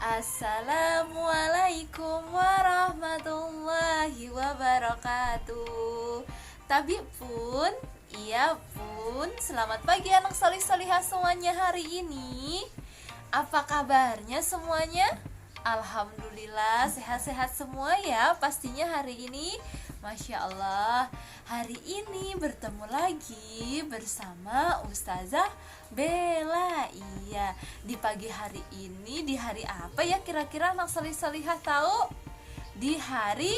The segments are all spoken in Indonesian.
Assalamualaikum warahmatullahi wabarakatuh. Tapi pun, iya pun, selamat pagi anak solih-solihah semuanya hari ini. Apa kabarnya semuanya? Alhamdulillah sehat-sehat semua ya pastinya hari ini. Masya Allah, hari ini bertemu lagi bersama Ustazah Bella. Iya, di pagi hari ini, di hari apa ya kira-kira anak solih-solihah tahu? Di hari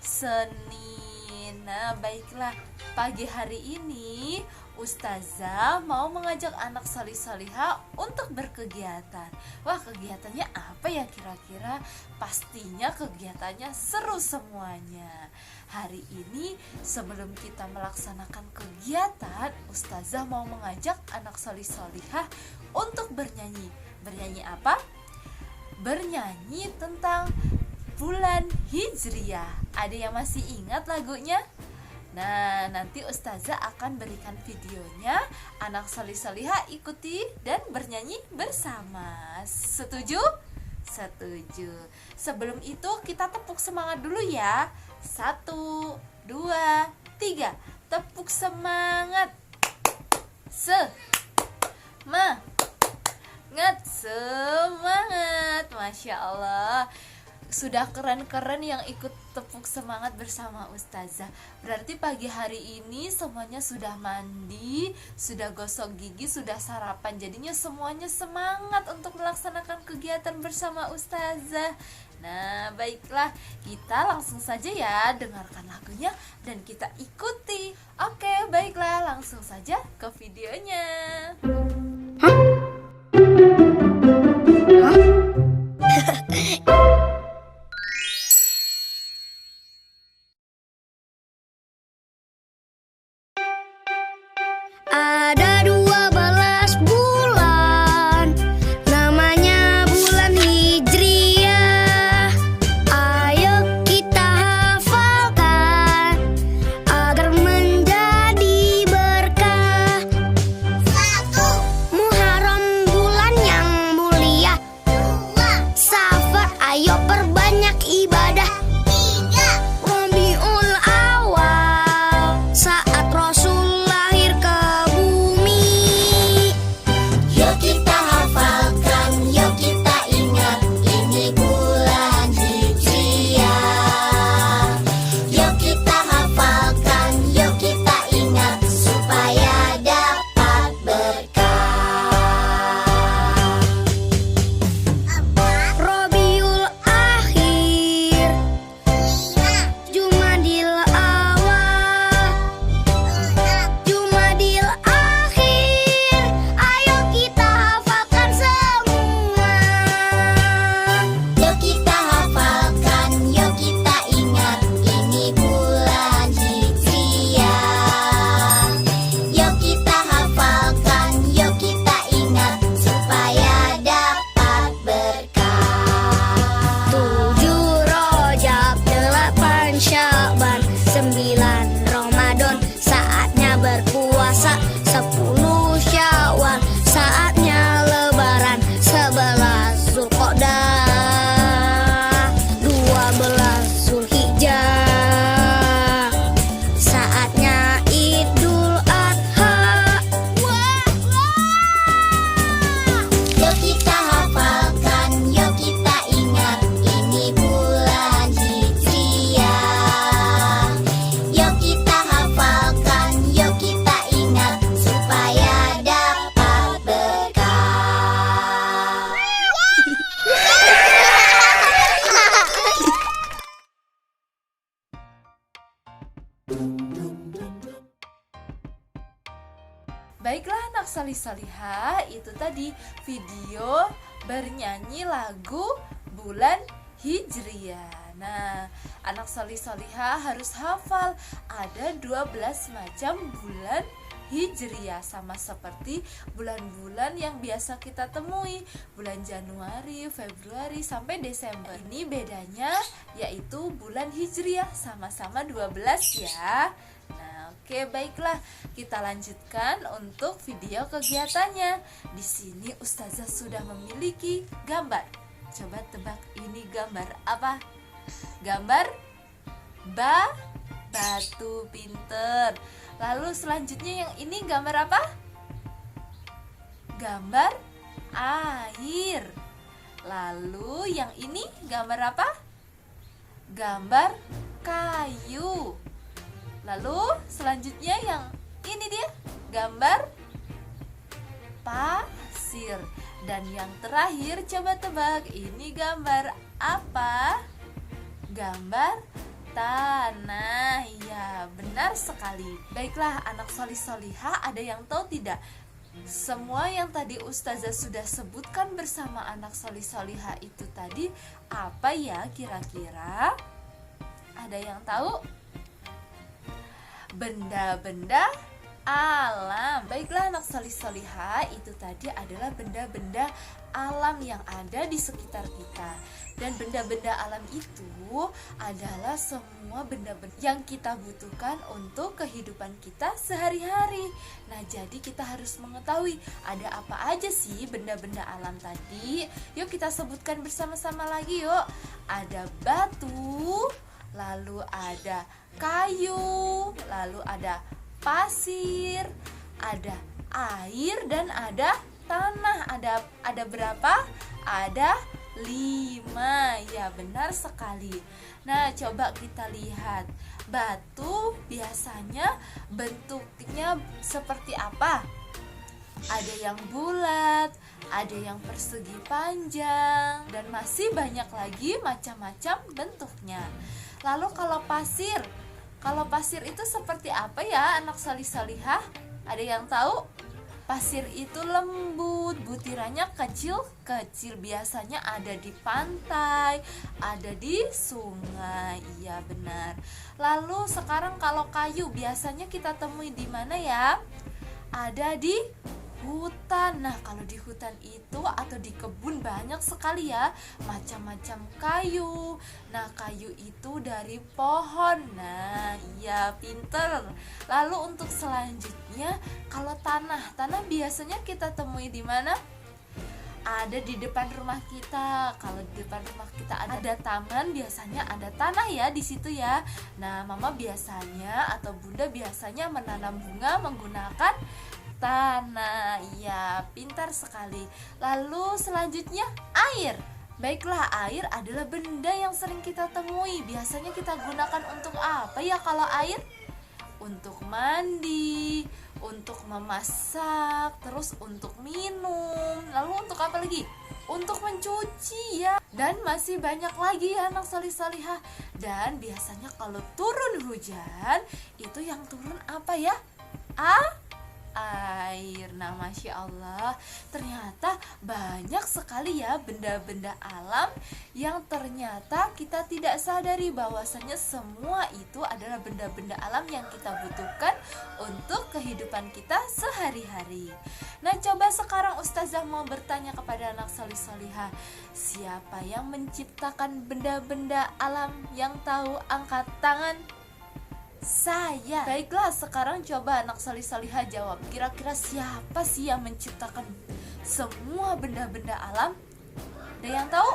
Senin. Nah, baiklah, pagi hari ini Ustazah mau mengajak anak solih-solihah untuk berkegiatan. Wah, kegiatannya apa ya kira-kira? Pastinya kegiatannya seru semuanya. Hari ini sebelum kita melaksanakan kegiatan, Ustazah mau mengajak anak solih-solihah untuk bernyanyi. Bernyanyi apa? Bernyanyi tentang bulan Hijriah. Ada yang masih ingat lagunya? Nah, nanti Ustazah akan berikan videonya. Anak solih-solihah ikuti dan bernyanyi bersama. Setuju? Setuju. Sebelum itu kita tepuk semangat dulu ya. 1, 2, 3. Tepuk semangat. Semangat. Masya Allah. Sudah keren-keren yang ikut tepuk semangat bersama Ustazah. Berarti pagi hari ini semuanya sudah mandi, sudah gosok gigi, sudah sarapan. Jadinya semuanya semangat untuk melaksanakan kegiatan bersama Ustazah. Nah, baiklah, kita langsung saja ya dengarkan lagunya dan kita ikuti. Oke, baiklah, langsung saja ke videonya. Ada 12 bulan, namanya bulan Hijriah. Ayo kita hafalkan agar menjadi berkah. 1. Muharram bulan yang mulia. 2. Safar, ayo perbanyak ibadah. 3. Rabiul Awal, saat Rasul lahir ke bumi. Yuk kita hafalkan, yuk kita ingat, ini bulan Hijriah. Yuk kita hafalkan, yuk kita ingat, supaya dapat berkah. Rabiul Akhir, Jumadil Awal, Jumadil Akhir, ayo kita hafalkan semua. Yuk kita hafalkan, yuk kita ingat, ini bulan Hijriah. Yuk kita hafalkan, yuk kita ingat, supaya dapat berkah. 7 Rajab, 8 Syaban, 9 Ramadan, saatnya berpuasa. 10 Syawal, saatnya lebaran. 11 Zulqa'dah, 12 Zulhijjah, saatnya Idul Adha. Yuk kita hafalkan, yuk kita ingat, ini bulan Hijriah. Yuk kita hafalkan, yuk kita ingat, supaya dapat berkah. Baiklah anak solih-solihah, itu tadi video bernyanyi lagu bulan Hijriah. Nah, anak solih-solihah harus hafal ada 12 macam bulan Hijriah, sama seperti bulan-bulan yang biasa kita temui, bulan Januari, Februari sampai Desember. Ini bedanya yaitu bulan Hijriah sama-sama 12 ya. Nah, oke, baiklah, kita lanjutkan untuk video kegiatannya. Di sini Ustazah sudah memiliki gambar. Coba tebak, ini gambar apa? Gambar batu, pinter. Lalu selanjutnya yang ini gambar apa? Gambar air. Lalu yang ini gambar apa? Gambar kayu. Lalu selanjutnya yang ini dia gambar pasir. Dan yang terakhir coba tebak, ini gambar apa? Gambar tanah. Ya, benar sekali. Baiklah anak solih solihah, ada yang tahu tidak? Semua yang tadi Ustazah sudah sebutkan bersama anak solih solihah itu tadi apa ya kira-kira? Ada yang tahu? Benda-benda alam. Baiklah anak solih solihah, itu tadi adalah benda-benda alam yang ada di sekitar kita. Dan benda-benda alam itu adalah semua benda-benda yang kita butuhkan untuk kehidupan kita sehari-hari. Nah, jadi kita harus mengetahui ada apa aja sih benda-benda alam tadi. Yuk kita sebutkan bersama-sama lagi yuk. Ada batu, lalu ada kayu, lalu ada pasir, ada air, dan ada tanah. Ada berapa? Ada 5. Ya, benar sekali. Nah, coba kita lihat. Batu biasanya bentuknya seperti apa? Ada yang bulat, ada yang persegi panjang, dan masih banyak lagi macam-macam bentuknya. Lalu kalau pasir itu seperti apa ya anak solih solihah? Ada yang tahu? Pasir itu lembut, butirannya kecil-kecil, biasanya ada di pantai, ada di sungai. Iya benar. Lalu sekarang kalau kayu biasanya kita temui di mana ya? Ada di hutan. Nah, kalau di hutan itu atau di kebun banyak sekali ya macam-macam kayu. Nah, kayu itu dari pohon. Nah, iya pinter. Lalu untuk selanjutnya, kalau tanah biasanya kita temui di mana? Ada di depan rumah kita. Kalau di depan rumah kita ada taman, biasanya ada tanah ya di situ ya. Nah, mama biasanya atau bunda biasanya menanam bunga menggunakan tanah. Iya, pintar sekali. Lalu selanjutnya air. Baiklah, air adalah benda yang sering kita temui. Biasanya kita gunakan untuk apa ya kalau air? Untuk mandi, untuk memasak, terus untuk minum. Lalu untuk apa lagi? Untuk mencuci ya. Dan masih banyak lagi ya anak solih solihah. Dan biasanya kalau turun hujan, itu yang turun apa ya? Air. Nah, Masya Allah, ternyata banyak sekali ya benda-benda alam yang ternyata kita tidak sadari bahwasanya semua itu adalah benda-benda alam yang kita butuhkan untuk kehidupan kita sehari-hari. Nah, coba sekarang Ustazah mau bertanya kepada anak solih solihah, siapa yang menciptakan benda-benda alam? Yang tahu angkat tangan. Saya. Baiklah, sekarang coba anak solih solihah jawab. Kira-kira siapa sih yang menciptakan semua benda-benda alam? Ada yang tahu?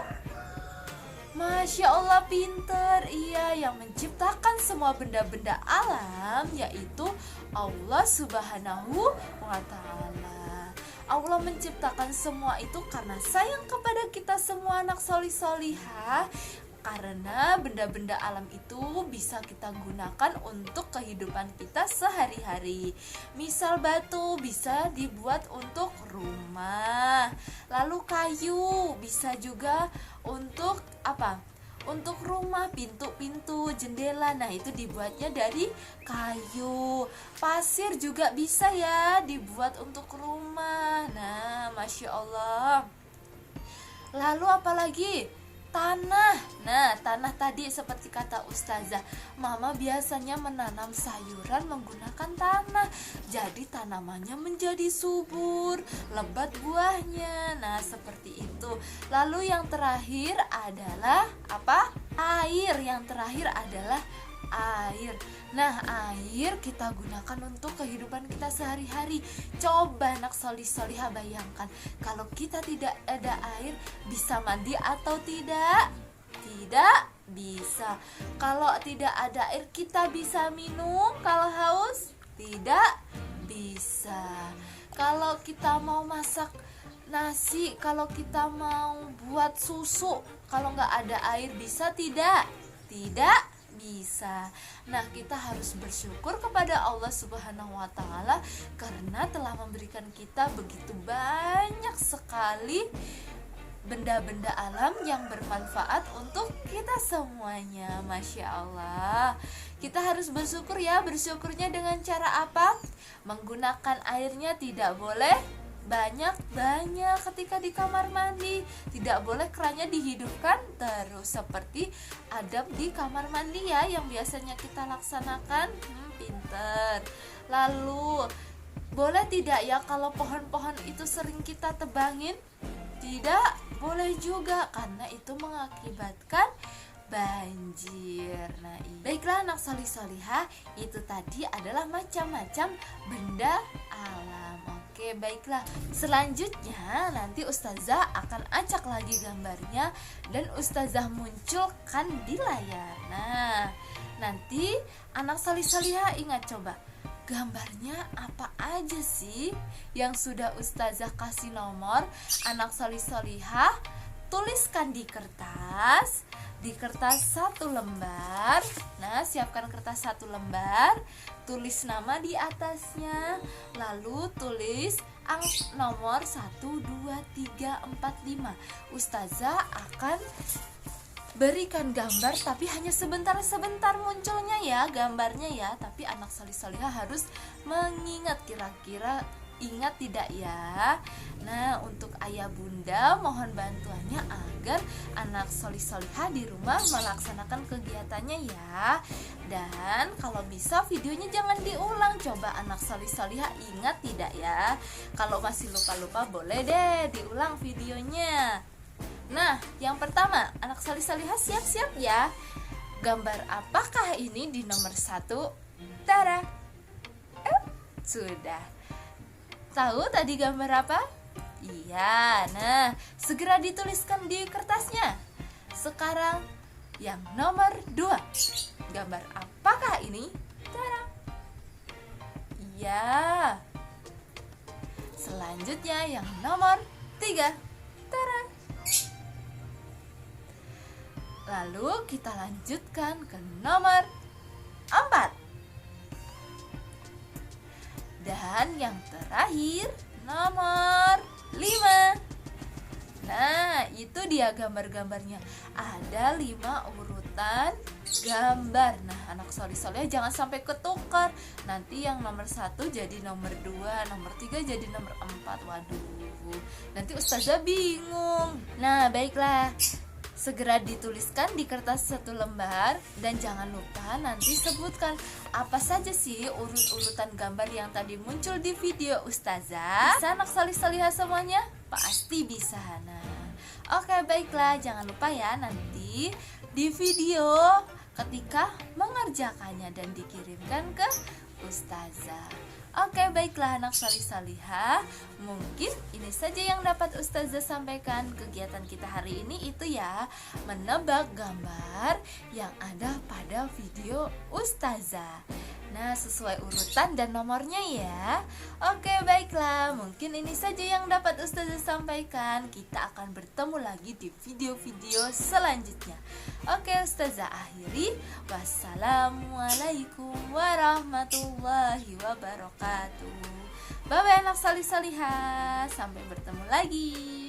Masya Allah, pinter. Iya, yang menciptakan semua benda-benda alam yaitu Allah Subhanahu wa Ta'ala. Allah menciptakan semua itu karena sayang kepada kita semua anak solih solihah. Karena benda-benda alam itu bisa kita gunakan untuk kehidupan kita sehari-hari. Misal batu bisa dibuat untuk rumah. Lalu kayu bisa juga untuk apa? Untuk rumah, pintu-pintu, jendela. Nah, itu dibuatnya dari kayu. Pasir juga bisa ya dibuat untuk rumah. Nah, Masya Allah. Lalu apa lagi? Tanah. Nah, tanah tadi seperti kata Ustazah, mama biasanya menanam sayuran menggunakan tanah. Jadi tanamannya menjadi subur, lebat buahnya. Nah, seperti itu. Lalu yang terakhir adalah apa? Air. Yang terakhir adalah air. Nah, air kita gunakan untuk kehidupan kita sehari-hari. Coba anak solih-solihah bayangkan, kalau kita tidak ada air, bisa mandi atau tidak? Tidak bisa. Kalau tidak ada air, kita bisa minum kalau haus? Tidak bisa. Kalau kita mau masak nasi, kalau kita mau buat susu, kalau nggak ada air bisa tidak? Tidak bisa. Nah, kita harus bersyukur kepada Allah Subhanahu wa Ta'ala karena telah memberikan kita begitu banyak sekali benda-benda alam yang bermanfaat untuk kita semuanya. Masya Allah. Kita harus bersyukur ya. Bersyukurnya dengan cara apa? Menggunakan airnya tidak boleh banyak-banyak ketika di kamar mandi. Tidak boleh kerannya dihidupkan terus seperti adab di kamar mandi ya, yang biasanya kita laksanakan. Pinter. Lalu boleh tidak ya kalau pohon-pohon itu sering kita tebangin? Tidak boleh juga, karena itu mengakibatkan banjir. Nah, baiklah anak solih-solihah, itu tadi adalah macam-macam benda alam. Oke, baiklah. Selanjutnya nanti Ustazah akan acak lagi gambarnya dan Ustazah munculkan di layar. Nah, nanti anak solih-solihah ingat coba, gambarnya apa aja sih yang sudah Ustazah kasih nomor. Anak solih-solihah tuliskan di kertas satu lembar. Nah, siapkan kertas satu lembar, tulis nama di atasnya, lalu tulis nomor 1, 2, 3, 4, 5. Ustazah akan berikan gambar, tapi hanya sebentar-sebentar munculnya ya gambarnya ya. Tapi anak solih-solihah harus mengingat, kira-kira ingat tidak ya? Nah, untuk ayah bunda mohon bantuannya agar anak solih-solihah di rumah melaksanakan kegiatannya ya. Dan kalau bisa videonya jangan diulang. Coba anak solih-solihah ingat tidak ya? Kalau masih lupa-lupa boleh deh diulang videonya. Nah, yang pertama, anak solih-solihah siap-siap ya. Gambar apakah ini di nomor 1? Tara. Sudah. Tahu tadi gambar apa? Iya, nah segera dituliskan di kertasnya. Sekarang yang nomor 2. Gambar apakah ini? Tara. Iya. Selanjutnya yang nomor 3. Tara. Lalu kita lanjutkan ke nomor 4. Dan yang terakhir nomor 5. Nah, itu dia gambar-gambarnya. Ada 5 urutan gambar. Nah, anak solih-solihah jangan sampai ketukar. Nanti yang nomor 1 jadi nomor 2, nomor 3 jadi nomor 4. Waduh, nanti Ustazah bingung. Nah, baiklah, segera dituliskan di kertas satu lembar. Dan jangan lupa nanti sebutkan apa saja sih urut-urutan gambar yang tadi muncul di video Ustazah. Bisa anak solih-solihah semuanya? Pasti bisa. Nah, oke, baiklah, jangan lupa ya nanti di video ketika mengerjakannya dan dikirimkan ke Ustazah. Oke, baiklah anak solih-solihah, mungkin ini saja yang dapat Ustazah sampaikan. Kegiatan kita hari ini itu ya, menebak gambar yang ada pada video Ustazah. Nah, sesuai urutan dan nomornya ya. Oke, baiklah, mungkin ini saja yang dapat Ustazah sampaikan. Kita akan bertemu lagi di video-video selanjutnya. Oke, Ustazah akhiri. Wassalamualaikum warahmatullahi wabarakatuh. Bye-bye anak solih-solihah. Sampai bertemu lagi.